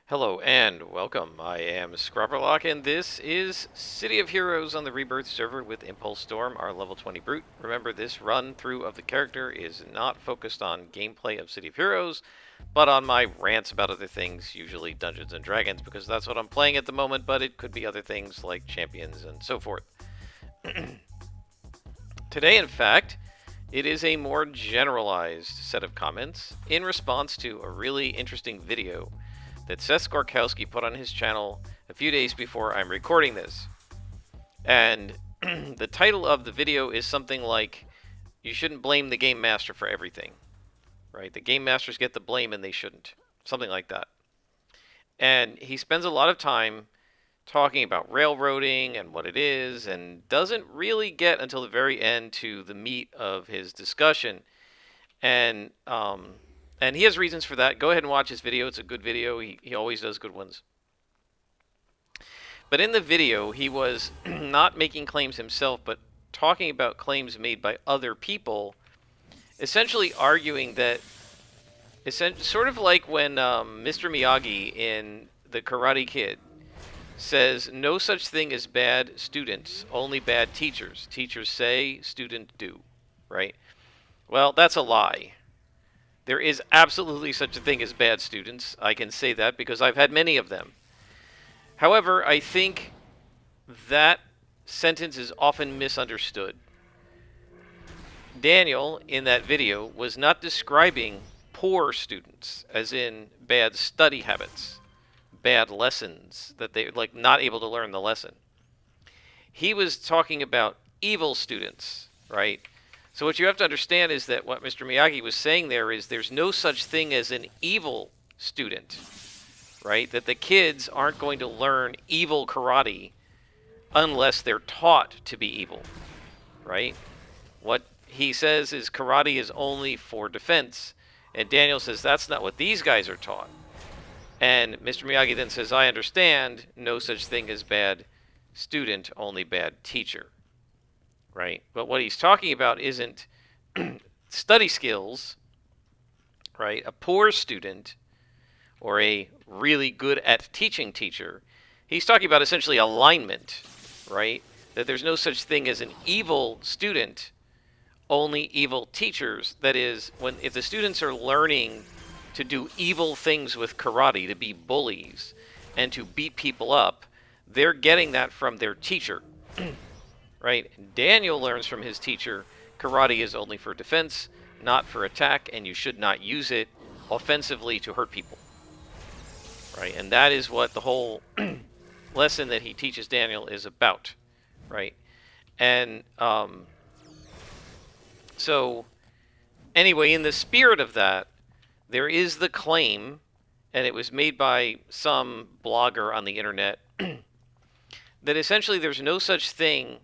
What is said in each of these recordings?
Hello and welcome. I am Scrapperlock, and this is City of Heroes on the Rebirth server with Impulse Storm, our level 20 brute. Remember, this run through of the character is not focused on gameplay of City of Heroes, but on my rants about other things, usually Dungeons and Dragons, because that's what I'm playing at the moment, but it could be other things like champions and so forth. Today, in fact, it is a more generalized set of comments in response to a really interesting video that Seth Skorkowski put on his channel a few days before I'm recording this. And the title of the video is something like, you shouldn't blame the game master for everything, right? The game masters get the blame and they shouldn't. Something like that. And he spends a lot of time talking about railroading and what it is, and doesn't really get until the very end to the meat of his discussion. And he has reasons for that. Go ahead and watch his video. It's a good video. He always does good ones. But in the video, he was not making claims himself, but talking about claims made by other people, essentially arguing that, sort of like when Mr. Miyagi in The Karate Kid says, no such thing as bad students, only bad teachers. Teachers say, students do, right? Well, that's a lie. There is absolutely such a thing as bad students. I can say that because I've had many of them. However, I think that sentence is often misunderstood. Daniel, in that video, was not describing poor students, as in bad study habits, bad lessons, that they're like not able to learn the lesson. He was talking about evil students, right? So what you have to understand is that what Mr. Miyagi was saying there is there's no such thing as an evil student, right? That the kids aren't going to learn evil karate unless they're taught to be evil, right? What he says is karate is only for defense, and Daniel says that's not what these guys are taught. And Mr. Miyagi then says, I understand, no such thing as bad student, only bad teacher. Right? But what he's talking about isn't study skills, right? A poor student or a really good at teaching teacher. He's talking about essentially alignment, right? That there's no such thing as an evil student, only evil teachers. That is, if the students are learning to do evil things with karate, to be bullies and to beat people up, they're getting that from their teacher. Right? Daniel learns from his teacher, karate is only for defense, not for attack, and you should not use it offensively to hurt people. Right? And that is what the whole lesson that he teaches Daniel is about. Right? And so, anyway, in the spirit of that, there is the claim, and it was made by some blogger on the internet, that essentially there's no such thing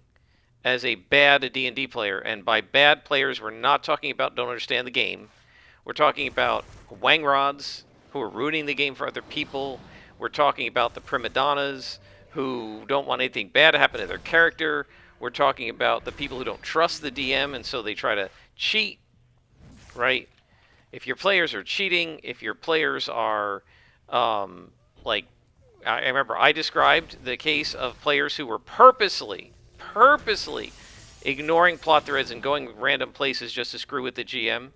as a bad D&D player. And by bad players, we're not talking about don't understand the game. We're talking about wang rods who are ruining the game for other people. We're talking about the prima donnas who don't want anything bad to happen to their character. We're talking about the people who don't trust the DM, and so they try to cheat, right? If your players are cheating, if your players are, like, I remember I described the case of players who were purposely ignoring plot threads and going random places just to screw with the GM,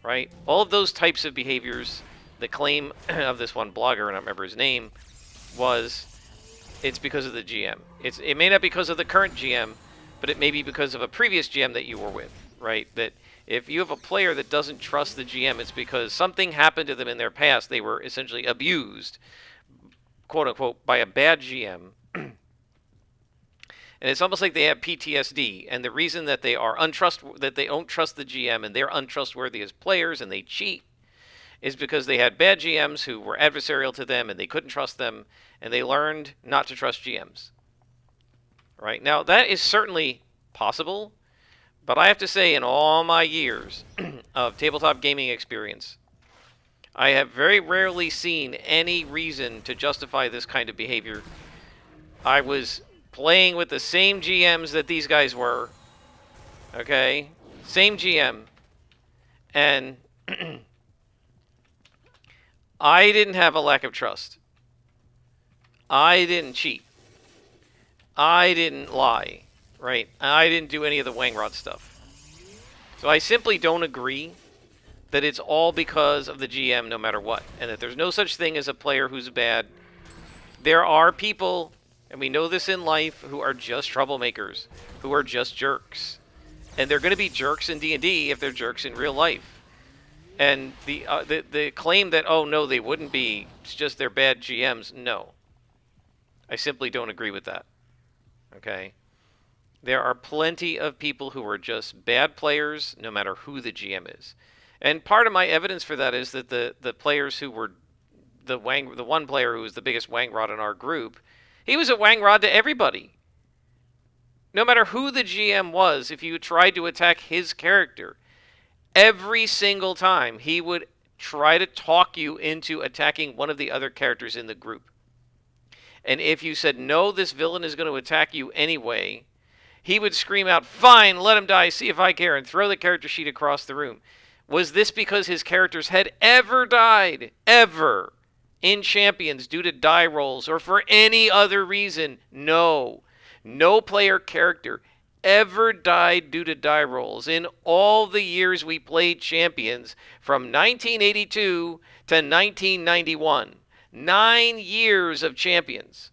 right? All of those types of behaviors, the claim of this one blogger, and I don't remember his name, was it's because of the GM. It may not be because of the current GM, but it may be because of a previous GM that you were with, right? That if you have a player that doesn't trust the GM, it's because something happened to them in their past. They were essentially abused, quote unquote, by a bad GM. And it's almost like they have PTSD, and the reason that they don't trust the GM and they're untrustworthy as players and they cheat is because they had bad GMs who were adversarial to them and they couldn't trust them, and they learned not to trust GMs. Right? Now, that is certainly possible, but I have to say, in all my years of tabletop gaming experience, I have very rarely seen any reason to justify this kind of behavior. I was playing with the same GMs that these guys were. Okay? Same GM. And I didn't have a lack of trust. I didn't cheat. I didn't lie. Right? I didn't do any of the Wang Rod stuff. So I simply don't agree that it's all because of the GM no matter what, and that there's no such thing as a player who's bad. There are people, and we know this in life, who are just troublemakers, who are just jerks. And they're going to be jerks in D&D if they're jerks in real life. And the claim that, oh, no, they wouldn't be, it's just they're bad GMs, no. I simply don't agree with that. Okay? There are plenty of people who are just bad players, no matter who the GM is. And part of my evidence for that is that the players who were the one player who was the biggest Wang Rod in our group, he was a Wang Rod to everybody. No matter who the GM was, if you tried to attack his character, every single time he would try to talk you into attacking one of the other characters in the group. And if you said, no, this villain is going to attack you anyway, he would scream out, fine, let him die, see if I care, and throw the character sheet across the room. Was this because his characters had ever died, ever, in Champions due to die rolls or for any other reason? No. No player character ever died due to die rolls in all the years we played Champions from 1982 to 1991. 9 years of Champions.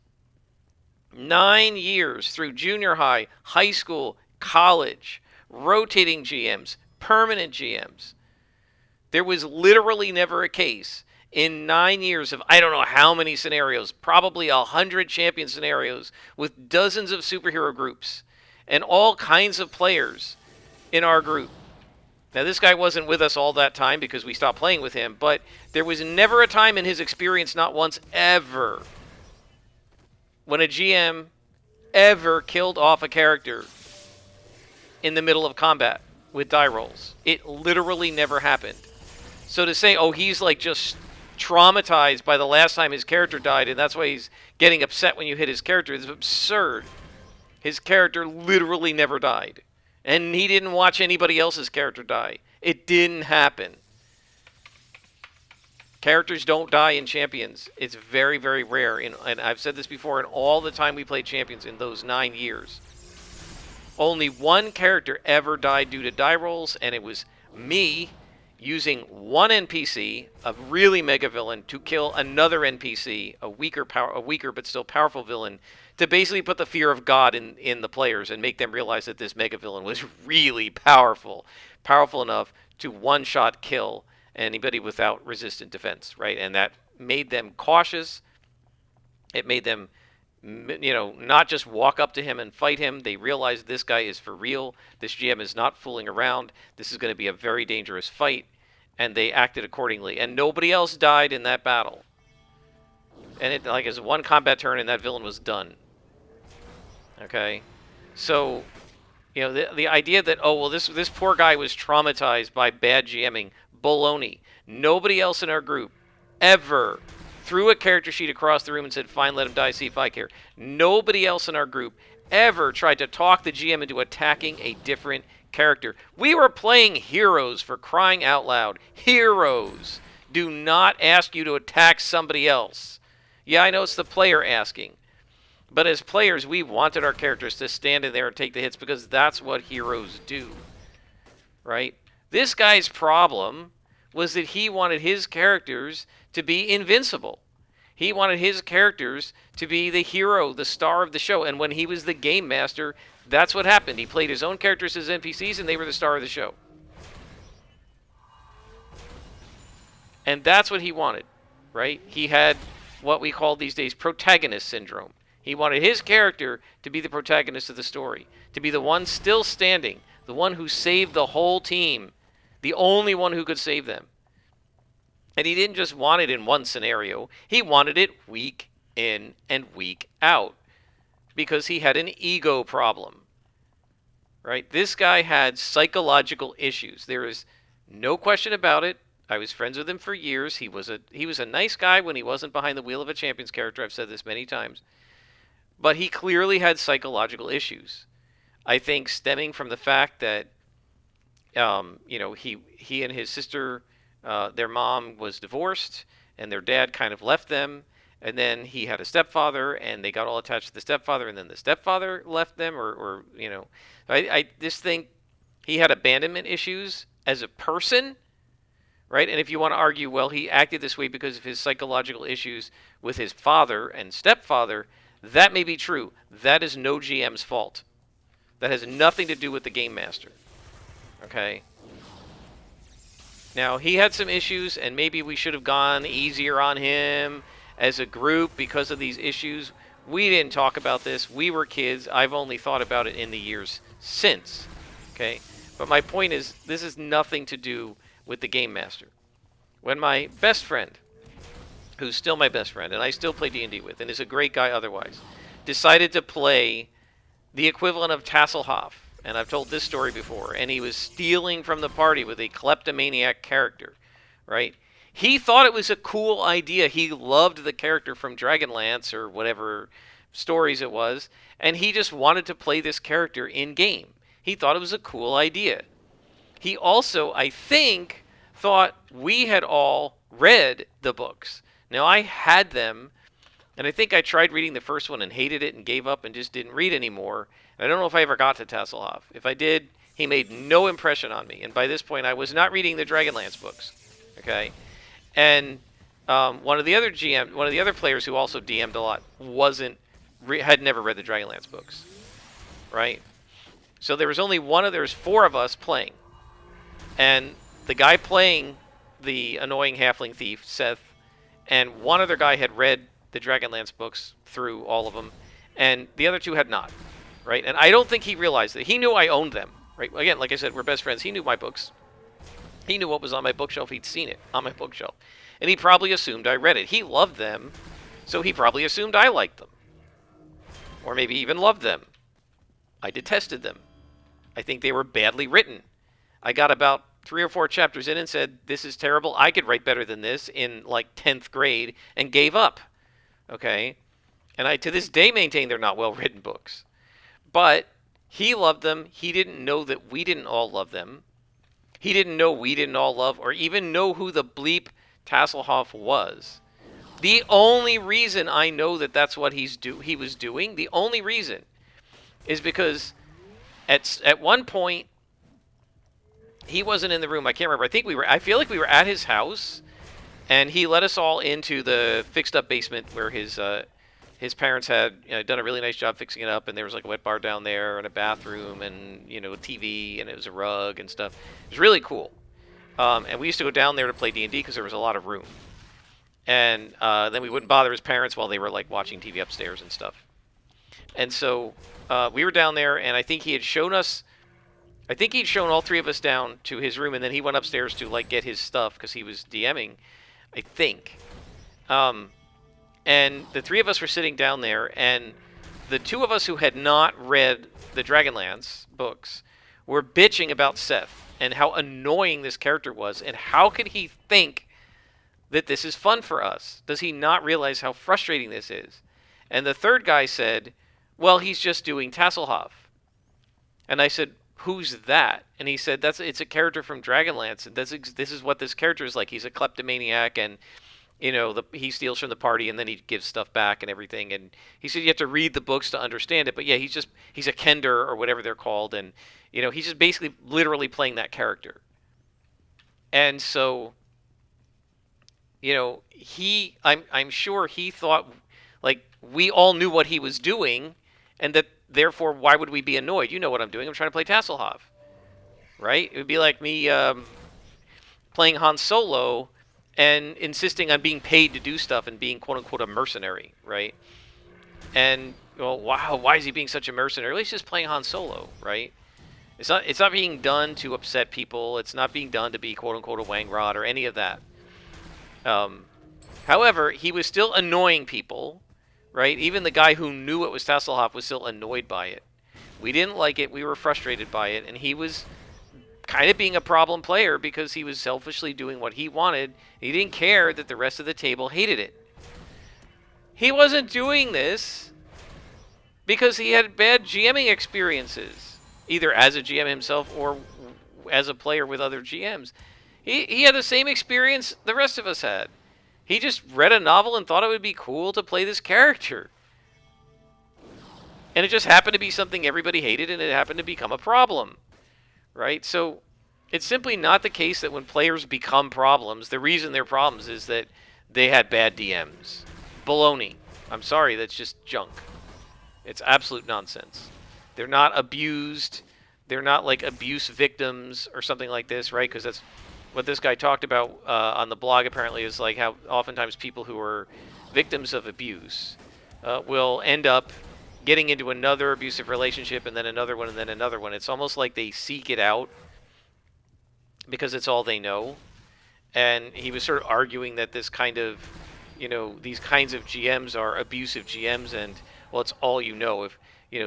9 years through junior high, high school, college, rotating GMs, permanent GMs. There was literally never a case in 9 years of I don't know how many scenarios, probably 100 champion scenarios with dozens of superhero groups and all kinds of players in our group. Now, this guy wasn't with us all that time because we stopped playing with him, but there was never a time in his experience, not once ever, when a GM ever killed off a character in the middle of combat with die rolls. It literally never happened. So to say, oh, he's like just traumatized by the last time his character died and that's why he's getting upset when you hit his character is absurd. His character literally never died. And he didn't watch anybody else's character die. It didn't happen. Characters don't die in Champions. It's very, very rare. And I've said this before, in all the time we played Champions in those 9 years, only one character ever died due to die rolls, and it was me using one NPC, a really mega villain, to kill another NPC, a weaker but still powerful villain, to basically put the fear of God in the players and make them realize that this mega villain was really powerful enough to one-shot kill anybody without resistant defense, right? And that made them cautious. It made them, not just walk up to him and fight him. They realized this guy is for real. This GM is not fooling around. This is going to be a very dangerous fight. And they acted accordingly. And nobody else died in that battle. And it was one combat turn and that villain was done. Okay? So, the idea that, oh, well, this poor guy was traumatized by bad GMing, baloney. Nobody else in our group ever threw a character sheet across the room and said, fine, let him die, see if I care. Nobody else in our group ever tried to talk the GM into attacking a different character. We were playing heroes, for crying out loud. Heroes do not ask you to attack somebody else. Yeah, I know it's the player asking. But as players, we wanted our characters to stand in there and take the hits because that's what heroes do. Right? This guy's problem was that he wanted his characters to be invincible. He wanted his characters to be the hero, the star of the show. And when he was the game master, that's what happened. He played his own characters as NPCs, and they were the star of the show. And that's what he wanted, right? He had what we call these days protagonist syndrome. He wanted his character to be the protagonist of the story, to be the one still standing, the one who saved the whole team, the only one who could save them. And he didn't just want it in one scenario. He wanted it week in and week out because he had an ego problem. Right? This guy had psychological issues. There is no question about it. I was friends with him for years. He was a nice guy when he wasn't behind the wheel of a Champions character. I've said this many times. But he clearly had psychological issues. I think stemming from the fact that he and his sister, their mom was divorced, and their dad kind of left them, and then he had a stepfather, and they got all attached to the stepfather, and then the stepfather left them, or I just think he had abandonment issues as a person, right? And if you want to argue, well, he acted this way because of his psychological issues with his father and stepfather, that may be true. That is no GM's fault. That has nothing to do with the game master. Okay? Now, he had some issues, and maybe we should have gone easier on him as a group because of these issues. We didn't talk about this. We were kids. I've only thought about it in the years since. Okay? But my point is, this has nothing to do with the game master. When my best friend, who's still my best friend, and I still play D&D with, and is a great guy otherwise, decided to play the equivalent of Tasselhoff, and I've told this story before, and he was stealing from the party with a kleptomaniac character, right? He thought it was a cool idea. He loved the character from Dragonlance or whatever stories it was, and he just wanted to play this character in-game. He thought it was a cool idea. He also, I think, thought we had all read the books. Now, I had them, and I think I tried reading the first one and hated it and gave up and just didn't read anymore. I don't know if I ever got to Tasselhoff. If I did, he made no impression on me. And by this point, I was not reading the Dragonlance books. Okay? And one of the other players who also DM'd a lot had never read the Dragonlance books. Right? So there was there's 4 of us playing. And the guy playing the annoying halfling thief, Seth, and one other guy had read the Dragonlance books through all of them, and the other 2 had not, right? And I don't think he realized that. He knew I owned them, right? Again, like I said, we're best friends. He knew my books. He knew what was on my bookshelf. He'd seen it on my bookshelf. And he probably assumed I read it. He loved them, so he probably assumed I liked them. Or maybe even loved them. I detested them. I think they were badly written. I got about 3 or 4 chapters in and said, this is terrible. I could write better than this in like 10th grade, and gave up. Okay? And I, to this day, maintain they're not well-written books. But he loved them. He didn't know that we didn't all love them. He didn't know we didn't all love, or even know who the bleep Tasselhoff was. The only reason I know that that's what he was doing, the only reason, is because at one point, he wasn't in the room. I can't remember. I feel like we were at his house, and he let us all into the fixed-up basement where his parents had done a really nice job fixing it up, and there was like a wet bar down there and a bathroom and a TV, and it was a rug and stuff. It was really cool. And we used to go down there to play D&D because there was a lot of room. And then we wouldn't bother his parents while they were like watching TV upstairs and stuff. And so we were down there, and I think he'd shown all 3 of us down to his room, and then he went upstairs to like get his stuff because he was DMing, I think. And the 3 of us were sitting down there, and the 2 of us who had not read the Dragonlance books were bitching about Seth and how annoying this character was, and how could he think that this is fun for us? Does he not realize how frustrating this is? And the 3rd guy said, well, he's just doing Tasselhoff. And I said, who's that? And he said, it's a character from Dragonlance, and this is what this character is like. He's a kleptomaniac, and he steals from the party, and then he gives stuff back and everything. And he said you have to read the books to understand it. But yeah, he's a Kender or whatever they're called, and he's just basically literally playing that character. And so, I'm sure he thought like we all knew what he was doing, and that therefore why would we be annoyed? You know what I'm doing. I'm trying to play Tasselhoff, right? It would be like me playing Han Solo and insisting on being paid to do stuff and being quote-unquote a mercenary, right? And, well, wow, why is he being such a mercenary? Well, he's just playing Han Solo, right? It's not being done to upset people. It's not being done to be quote-unquote a wang rod or any of that. However, he was still annoying people, right? Even the guy who knew it was Tasselhoff was still annoyed by it. We didn't like it. We were frustrated by it. And he was kind of being a problem player because he was selfishly doing what he wanted. He didn't care that the rest of the table hated it. He wasn't doing this because he had bad GMing experiences, either as a GM himself or as a player with other GMs. He had the same experience the rest of us had. He just read a novel and thought it would be cool to play this character. And it just happened to be something everybody hated, and it happened to become a problem, right? So it's simply not the case that when players become problems, the reason they're problems is that they had bad DMs. Baloney. I'm sorry, that's just junk. It's absolute nonsense. They're not abused. They're not like abuse victims or something like this, right? Because that's what this guy talked about on the blog, apparently, is like how oftentimes people who are victims of abuse will end up getting into another abusive relationship and then another one and then another one. It's almost like they seek it out because it's all they know. And he was sort of arguing that this kind of, these kinds of GMs are abusive GMs, and well, it's all you know. If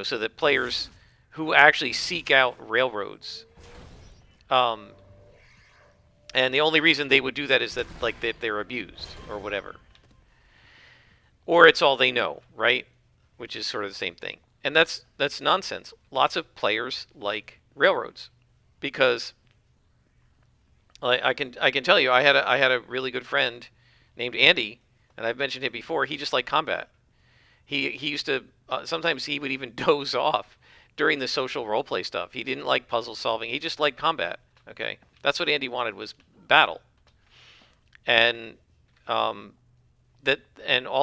so that players who actually seek out railroads, and the only reason they would do that is that like that they're abused or whatever, or it's all they know, right? Which is sort of the same thing, and that's nonsense. Lots of players like railroads because I can tell you I had a really good friend named Andy, and I've mentioned him before. He just liked combat. He used to sometimes he would even doze off during the social roleplay stuff. He didn't like puzzle solving. He just liked combat. Okay, that's what Andy wanted, was battle, and all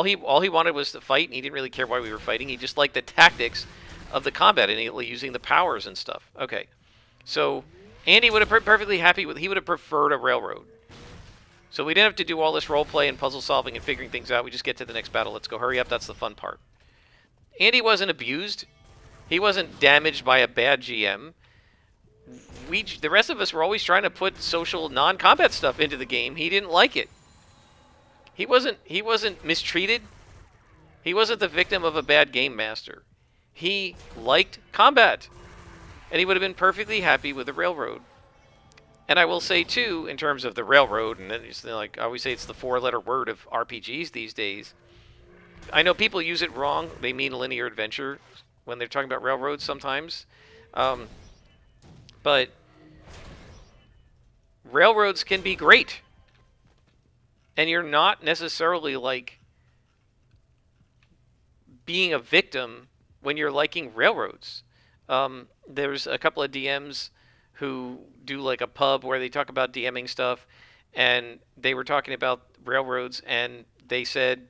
he wanted was to fight, and he didn't really care why we were fighting. He just liked the tactics of the combat and using the powers and stuff. Okay, so Andy would have been perfectly happy with. He would have preferred a railroad. So we didn't have to do all this role play and puzzle solving and figuring things out. We just get to the next battle. Let's go. Hurry up. That's the fun part. Andy wasn't abused. He wasn't damaged by a bad GM. The rest of us were always trying to put social non-combat stuff into the game. He didn't like it. He wasn't mistreated. He wasn't the victim of a bad game master. He liked combat. And he would have been perfectly happy with the railroad. And I will say, too, in terms of the railroad, and it's like I always say, it's the four-letter word of RPGs these days. I know people use it wrong. They mean linear adventure when they're talking about railroads sometimes. But railroads can be great. And you're not necessarily, like, being a victim when you're liking railroads. There's a couple of DMs who do like a pub where they talk about DMing stuff, and they were talking about railroads, and they said,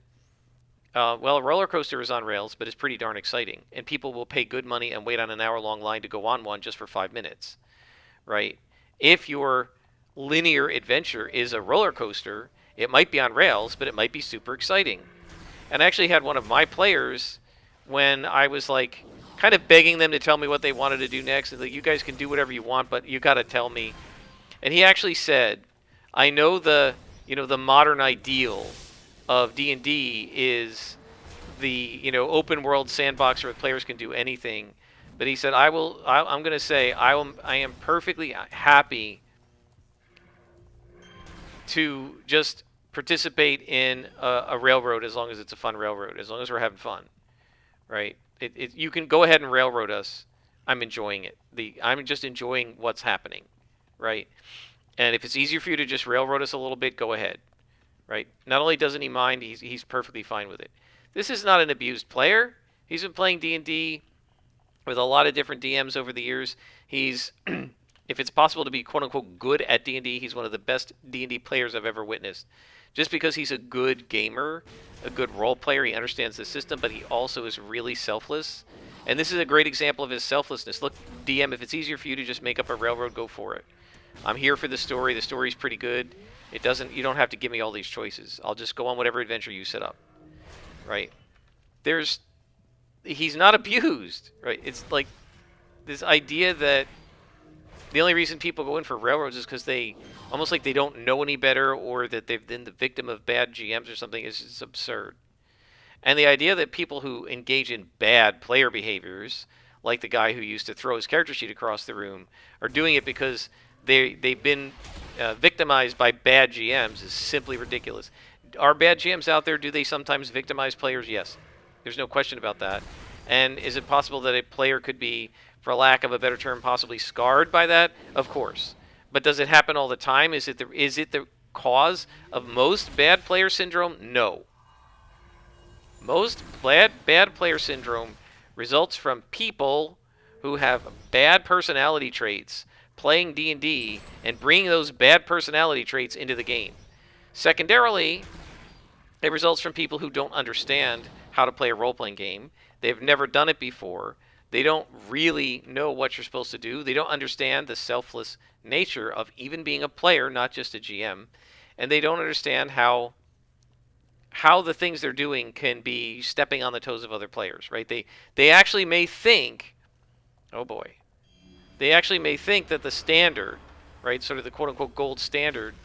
well, a roller coaster is on rails, but it's pretty darn exciting, and people will pay good money and wait on an hour-long line to go on one just for 5 minutes, right? If your linear adventure is a roller coaster, it might be on rails, but it might be super exciting. And I actually had one of my players, when I was like kind of begging them to tell me what they wanted to do next, and like, you guys can do whatever you want, but you got to tell me. And he actually said, I know the modern ideal of D&D is the open world sandbox where players can do anything, but he said I'm going to say I am perfectly happy to just participate in a railroad as long as it's a fun railroad, as long as we're having fun, right? You can go ahead and railroad us. I'm enjoying it. I'm just enjoying what's happening, right? And if it's easier for you to just railroad us a little bit, go ahead, right? Not only doesn't he mind, he's perfectly fine with it. This is not an abused player. He's been playing D&D with a lot of different DMs over the years. He's, if it's possible to be quote-unquote good at D&D, he's one of the best D&D players I've ever witnessed. Just because he's a good gamer, a good role player, he understands the system, but he also is really selfless. And this is a great example of his selflessness. Look, DM, if it's easier for you to just make up a railroad, go for it. I'm here for the story. The story's pretty good. You don't have to give me all these choices. I'll just go on whatever adventure you set up. Right? He's not abused, right? It's like this idea that the only reason people go in for railroads is because they almost like they don't know any better, or that they've been the victim of bad GMs or something, is just absurd. And the idea that people who engage in bad player behaviors, like the guy who used to throw his character sheet across the room, are doing it because they've been victimized by bad GMs is simply ridiculous. Are bad GMs out there? Do they sometimes victimize players? Yes. There's no question about that. And is it possible that a player could be, for lack of a better term, possibly scarred by that? Of course. But does it happen all the time? Is it the cause of most bad player syndrome? No. Most bad player syndrome results from people who have bad personality traits playing D&D and bringing those bad personality traits into the game. Secondarily, it results from people who don't understand how to play a role-playing game. They've never done it before. They don't really know what you're supposed to do. They don't understand the selfless nature of even being a player, not just a GM. And they don't understand how the things they're doing can be stepping on the toes of other players, right? They actually may think, oh boy, they actually may think that the standard, right, sort of the quote-unquote gold standard,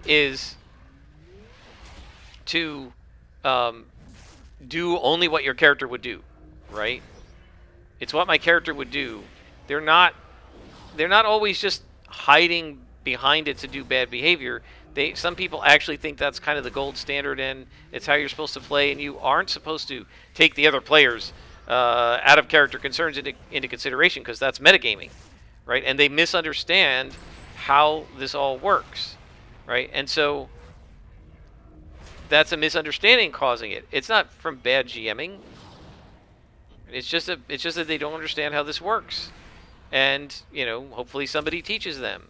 is to do only what your character would do, right? It's what my character would do. They're not always just hiding behind it to do bad behavior. Some people actually think that's kind of the gold standard, and it's how you're supposed to play, and you aren't supposed to take the other players out of character concerns into consideration, because that's metagaming, right? And they misunderstand how this all works, right? And so that's a misunderstanding causing it. It's not from bad GMing. It's just that they don't understand how this works, and hopefully somebody teaches them.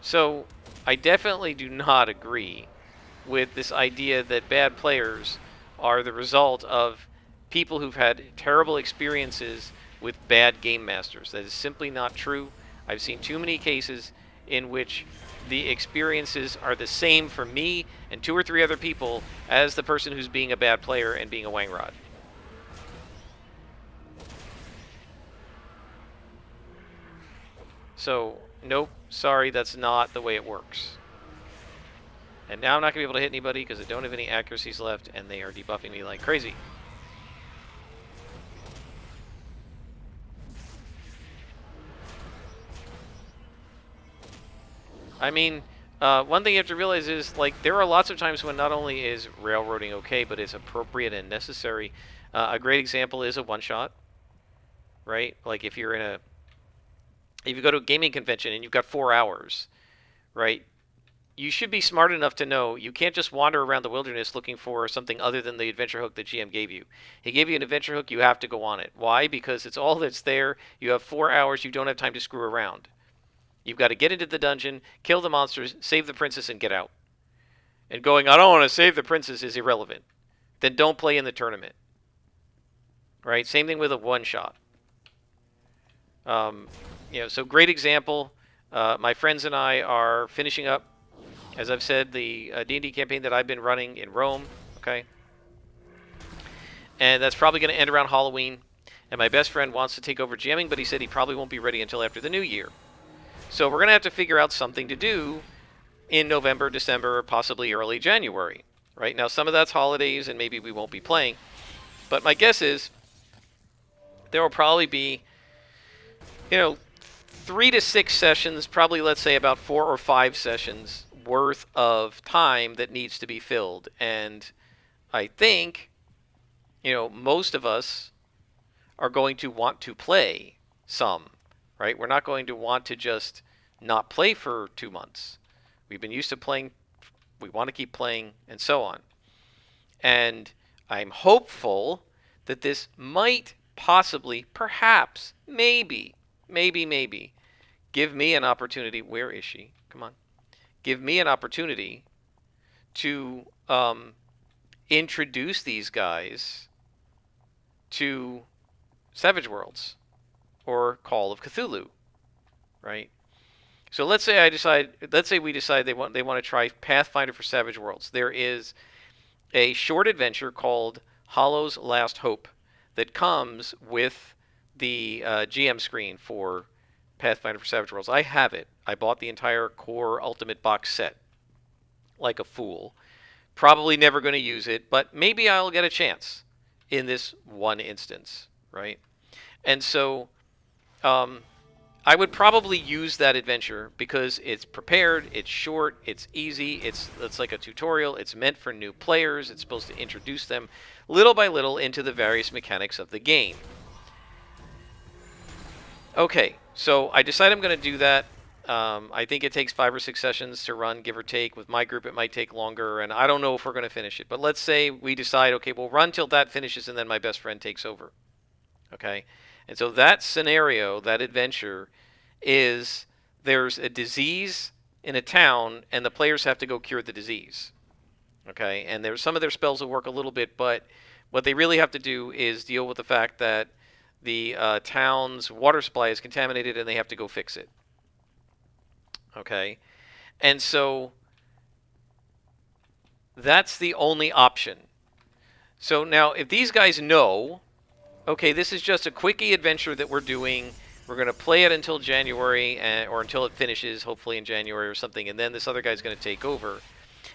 So I definitely do not agree with this idea that bad players are the result of people who've had terrible experiences with bad game masters. That is simply not true. I've seen too many cases in which the experiences are the same for me and 2 or 3 other people as the person who's being a bad player and being a wangrod. So, nope, sorry, that's not the way it works. And now I'm not going to be able to hit anybody because I don't have any accuracies left, and they are debuffing me like crazy. I mean, one thing you have to realize is, like, there are lots of times when not only is railroading okay, but it's appropriate and necessary. A great example is a one-shot, right? Like, if you go to a gaming convention and you've got 4 hours, right? You should be smart enough to know you can't just wander around the wilderness looking for something other than the adventure hook that GM gave you. He gave you an adventure hook, you have to go on it. Why? Because it's all that's there. You have 4 hours, you don't have time to screw around. You've got to get into the dungeon, kill the monsters, save the princess, and get out. And going, I don't want to save the princess, is irrelevant. Then don't play in the tournament. Right? Same thing with a one-shot. So great example. My friends and I are finishing up, as I've said, the D&D campaign that I've been running in Rome. Okay? And that's probably going to end around Halloween. And my best friend wants to take over GMing, but he said he probably won't be ready until after the new year. So we're going to have to figure out something to do in November, December, or possibly early January. Right? Now, some of that's holidays, and maybe we won't be playing. But my guess is there will probably be, 3 to 6 sessions, probably let's say about 4 or 5 sessions worth of time that needs to be filled. And I think, most of us are going to want to play some, right? We're not going to want to just not play for 2 months. We've been used to playing, we want to keep playing, and so on. And I'm hopeful that this might possibly, perhaps, maybe, give me an opportunity. Where is she? Come on. Give me an opportunity to introduce these guys to Savage Worlds or Call of Cthulhu, right? So let's say we decide they want to try Pathfinder for Savage Worlds. There is a short adventure called Hollow's Last Hope that comes with the GM screen for Pathfinder for Savage Worlds. I have it. I bought the entire core Ultimate box set like a fool. Probably never going to use it, but maybe I'll get a chance in this one instance, right? And so I would probably use that adventure because it's prepared, it's short, it's easy, it's like a tutorial, it's meant for new players, it's supposed to introduce them little by little into the various mechanics of the game. Okay, so I decide I'm going to do that. I think it takes 5 or 6 sessions to run, give or take. With my group, it might take longer, and I don't know if we're going to finish it. But let's say we decide, okay, we'll run till that finishes, and then my best friend takes over. Okay? And so that scenario, that adventure, is there's a disease in a town, and the players have to go cure the disease. Okay? And there's some of their spells will work a little bit, but what they really have to do is deal with the fact that the town's water supply is contaminated, and they have to go fix it. Okay? And so that's the only option. So now, if these guys know, okay, this is just a quickie adventure that we're doing, we're going to play it until January, or until it finishes, hopefully in January or something, and then this other guy's going to take over.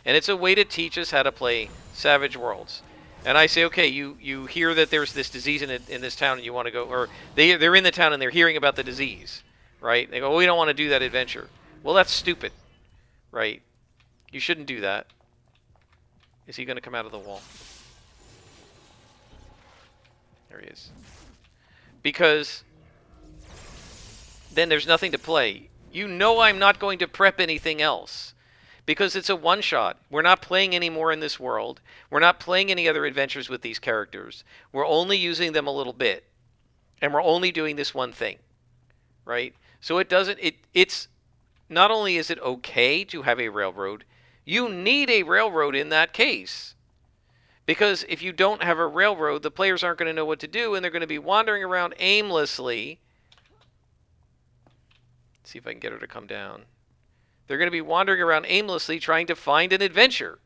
And it's a way to teach us how to play Savage Worlds. And I say, okay, you hear that there's this disease in this town, and you want to go, or they're in the town and they're hearing about the disease, right? They go, well, we don't want to do that adventure. Well, that's stupid, right? You shouldn't do that. Is he going to come out of the wall? There he is. Because then there's nothing to play. You know I'm not going to prep anything else. Because it's a one-shot. We're not playing any more in this world. We're not playing any other adventures with these characters. We're only using them a little bit. And we're only doing this one thing. Right? So it's not only is it okay to have a railroad, you need a railroad in that case. Because if you don't have a railroad, the players aren't going to know what to do, and they're going to be wandering around aimlessly. Let's see if I can get her to come down. They're going to be wandering around aimlessly trying to find an adventure.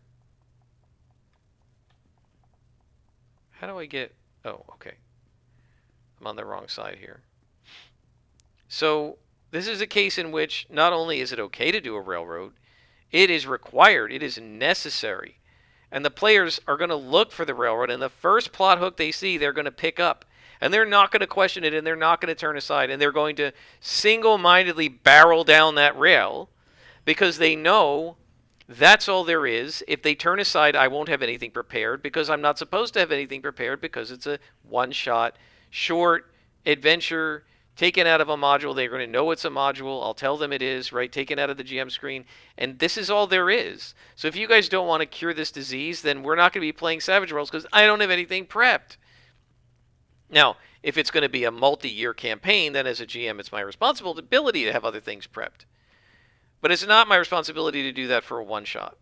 How do I get... Oh, okay. I'm on the wrong side here. So this is a case in which not only is it okay to do a railroad, it is required, it is necessary. And the players are going to look for the railroad, and the first plot hook they see, they're going to pick up. And they're not going to question it, and they're not going to turn aside, and they're going to single-mindedly barrel down that rail, because they know that's all there is. If they turn aside, I won't have anything prepared, because I'm not supposed to have anything prepared, because it's a one-shot, short adventure taken out of a module. They're going to know it's a module. I'll tell them it is, right? Taken out of the GM screen. And this is all there is. So if you guys don't want to cure this disease, then we're not going to be playing Savage Worlds, because I don't have anything prepped. Now, if it's going to be a multi-year campaign, then as a GM, it's my responsibility to have other things prepped. But it's not my responsibility to do that for a one-shot.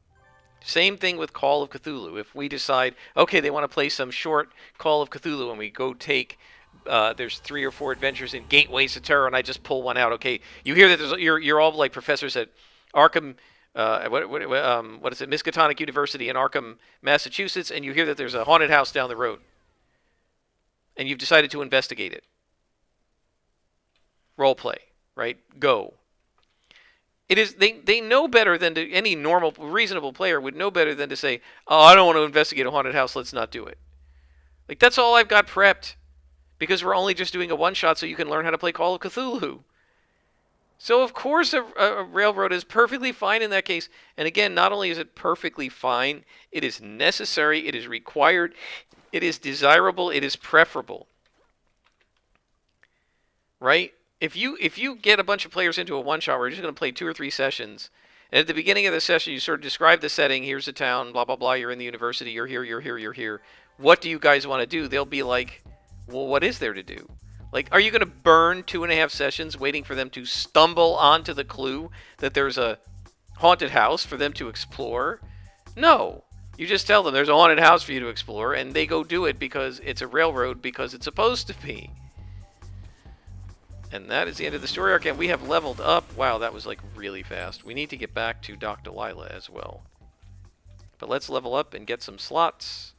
Same thing with Call of Cthulhu. If we decide, okay, they want to play some short Call of Cthulhu, and we go take, there's 3 or 4 adventures in Gateways to Terror, and I just pull one out. Okay, you hear that you're all like professors at Arkham, what is it, Miskatonic University in Arkham, Massachusetts, and you hear that there's a haunted house down the road, and you've decided to investigate it. Role play, right? Go. It is they know better than to, any normal, reasonable player would know better than to say, oh, I don't want to investigate a haunted house, let's not do it. Like, that's all I've got prepped, because we're only just doing a one-shot so you can learn how to play Call of Cthulhu. So, of course, a railroad is perfectly fine in that case. And again, not only is it perfectly fine, it is necessary, it is required, it is desirable, it is preferable. Right? If you get a bunch of players into a one-shot, we're just going to play 2 or 3 sessions, and at the beginning of the session, you sort of describe the setting, here's the town, blah, blah, blah, you're in the university, you're here, you're here, you're here. What do you guys want to do? They'll be like, well, what is there to do? Like, are you going to burn 2.5 sessions waiting for them to stumble onto the clue that there's a haunted house for them to explore? No. You just tell them there's a haunted house for you to explore, and they go do it because it's a railroad, because it's supposed to be. And that is the end of the story arc, and we have leveled up. Wow, that was like really fast. We need to get back to Dr. Lila as well. But let's level up and get some slots.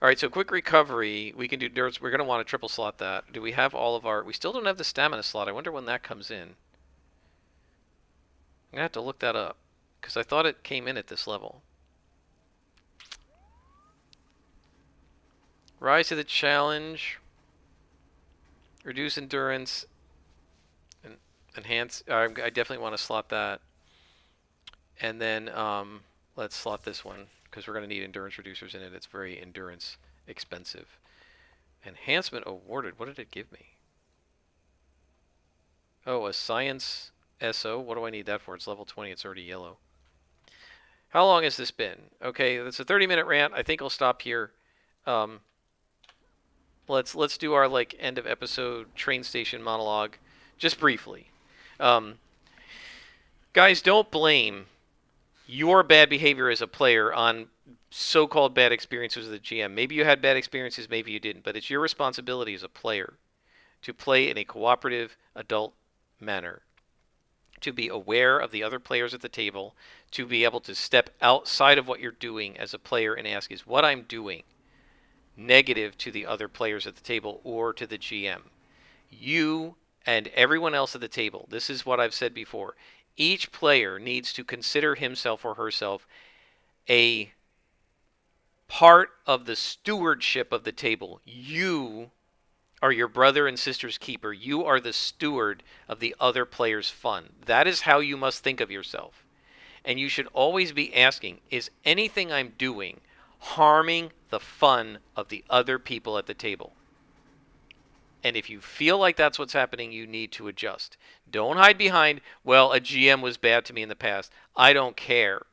Alright, so quick recovery. We can do Dirts. We're going to want to triple slot that. Do we have all of our... We still don't have the stamina slot. I wonder when that comes in. I'm going to have to look that up, because I thought it came in at this level. Rise to the challenge. Reduce endurance, and enhance. I definitely want to slot that. And then let's slot this one, because we're going to need endurance reducers in it. It's very endurance expensive. Enhancement awarded. What did it give me? Oh, a science SO? What do I need that for? It's level 20. It's already yellow. How long has this been? Okay, that's a 30-minute rant. I think I'll stop here. Um, let's do our like end of episode train station monologue, just briefly. Um, guys, don't blame your bad behavior as a player on so-called bad experiences with the GM. Maybe you had bad experiences, maybe you didn't, but it's your responsibility as a player to play in a cooperative adult manner, to be aware of the other players at the table, to be able to step outside of what you're doing as a player and ask, is what I'm doing negative to the other players at the table or to the GM? You and everyone else at the table, this is what I've said before. Each player needs to consider himself or herself a part of the stewardship of the table. You are your brother and sister's keeper. You are the steward of the other player's fun. That is how you must think of yourself. And you should always be asking, is anything I'm doing harming the fun of the other people at the table? And if you feel like that's what's happening, you need to adjust. Don't hide behind, well, a GM was bad to me in the past. I don't care.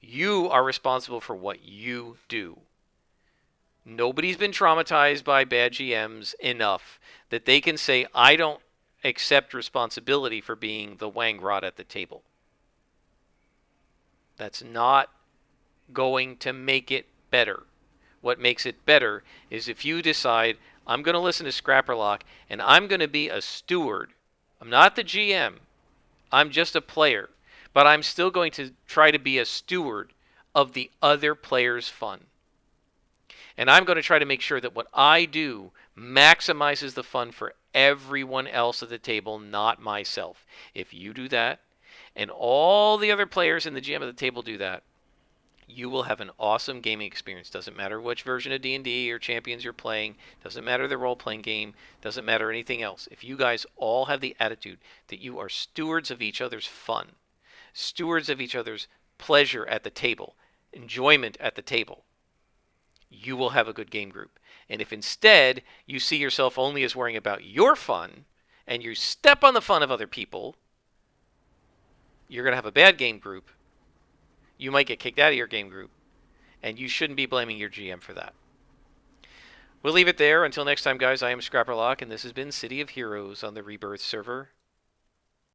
You are responsible for what you do. Nobody's been traumatized by bad GMs enough that they can say, I don't accept responsibility for being the wang rot at the table. That's not going to make it better. What makes it better is if you decide, I'm going to listen to Scrapperlock and I'm going to be a steward. I'm not the GM. I'm just a player. But I'm still going to try to be a steward of the other player's fun. And I'm going to try to make sure that what I do maximizes the fun for everyone else at the table, not myself. If you do that, and all the other players in the GM at the table do that, you will have an awesome gaming experience. Doesn't matter which version of D&D or Champions you're playing. Doesn't matter the role-playing game. Doesn't matter anything else. If you guys all have the attitude that you are stewards of each other's fun, stewards of each other's pleasure at the table, enjoyment at the table, you will have a good game group. And if instead you see yourself only as worrying about your fun and you step on the fun of other people, you're going to have a bad game group. You might get kicked out of your game group, and you shouldn't be blaming your GM for that. We'll leave it there. Until next time, guys, I am Scrapperlock, and this has been City of Heroes on the Rebirth server.